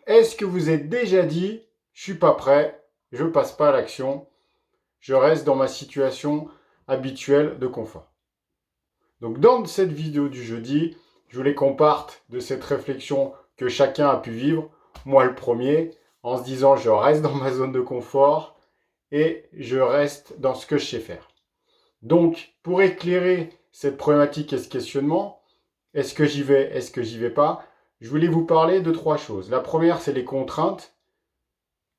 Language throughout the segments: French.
Est-ce que vous êtes déjà dit, je suis pas prêt, je passe pas à l'action, je reste dans ma situation habituelle de confort? Donc dans cette vidéo du jeudi, je voulais qu'on parte de cette réflexion que chacun a pu vivre, moi le premier, en se disant je reste dans ma zone de confort et je reste dans ce que je sais faire. Donc pour éclairer cette problématique et ce questionnement, est-ce que j'y vais, est-ce que j'y vais pas, je voulais vous parler de trois choses. La première, c'est les contraintes.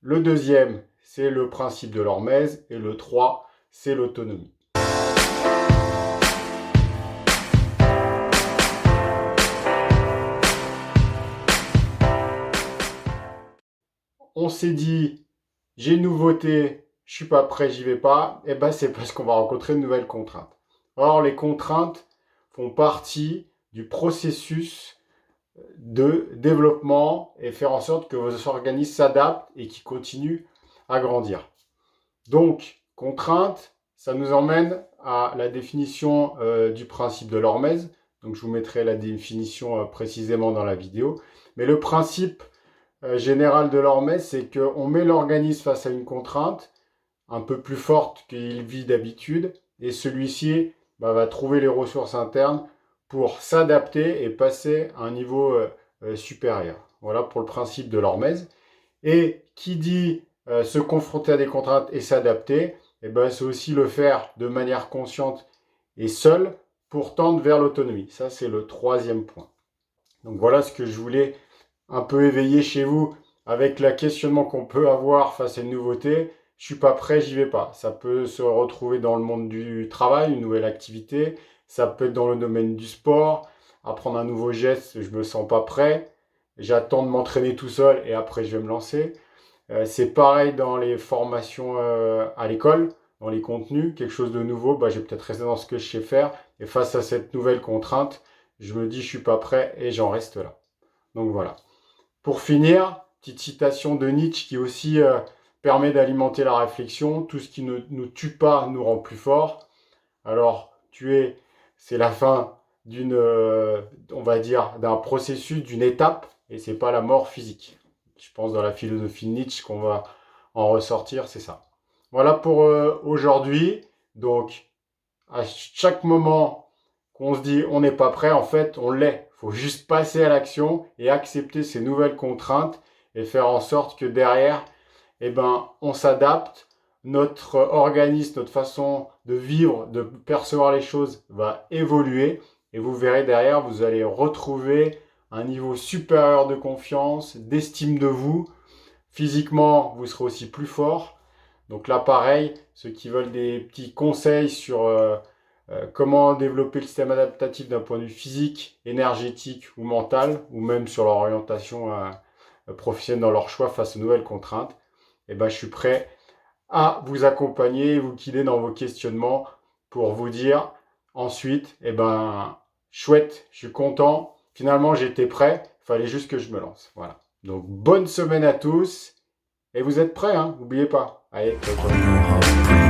Le deuxième, c'est le principe de l'hormèse. Et le 3, c'est l'autonomie. On s'est dit, j'ai une nouveauté, je suis pas prêt, j'y vais pas. Et ben c'est parce qu'on va rencontrer de nouvelles contraintes. Or, les contraintes font partie du processus de développement et faire en sorte que vos organismes s'adaptent et qu'ils continuent à grandir. Donc, contrainte, ça nous emmène à la définition du principe de l'hormèse. Donc, je vous mettrai la définition précisément dans la vidéo. Mais le principe général de l'hormèse, c'est qu'on met l'organisme face à une contrainte un peu plus forte qu'il vit d'habitude. Et celui-ci va trouver les ressources internes pour s'adapter et passer à un niveau supérieur. Voilà pour le principe de l'hormèse. Et qui dit se confronter à des contraintes et s'adapter, c'est aussi le faire de manière consciente et seul pour tendre vers l'autonomie. Ça, c'est le troisième point. Donc voilà ce que je voulais un peu éveiller chez vous avec le questionnement qu'on peut avoir face à une nouveauté. Je suis pas prêt, j'y vais pas. Ça peut se retrouver dans le monde du travail, une nouvelle activité. Ça peut être dans le domaine du sport, apprendre un nouveau geste, je me sens pas prêt. J'attends de m'entraîner tout seul et après je vais me lancer. C'est pareil dans les formations à l'école, dans les contenus, quelque chose de nouveau, je vais peut-être rester dans ce que je sais faire. Et face à cette nouvelle contrainte, je me dis je suis pas prêt et j'en reste là. Donc voilà. Pour finir, petite citation de Nietzsche qui aussi permet d'alimenter la réflexion. Tout ce qui ne nous tue pas nous rend plus fort. Alors, tuer, c'est la fin d'une, on va dire, d'un processus, d'une étape, et c'est pas la mort physique. Je pense dans la philosophie de Nietzsche qu'on va en ressortir, c'est ça. Voilà pour aujourd'hui. Donc, à chaque moment qu'on se dit on n'est pas prêt, en fait, on l'est. Il faut juste passer à l'action et accepter ces nouvelles contraintes et faire en sorte que derrière, on s'adapte. Notre organisme, notre façon de vivre, de percevoir les choses va évoluer. Et vous verrez derrière, vous allez retrouver un niveau supérieur de confiance, d'estime de vous. Physiquement, vous serez aussi plus fort. Donc là, pareil, ceux qui veulent des petits conseils sur comment développer le système adaptatif d'un point de vue physique, énergétique ou mental, ou même sur leur orientation professionnelle dans leur choix face aux nouvelles contraintes, je suis prêt à vous accompagner, vous guider dans vos questionnements pour vous dire ensuite, chouette, je suis content, finalement j'étais prêt, il fallait juste que je me lance. Voilà. Donc bonne semaine à tous et vous êtes prêts, hein, n'oubliez pas. Allez, ciao, ciao.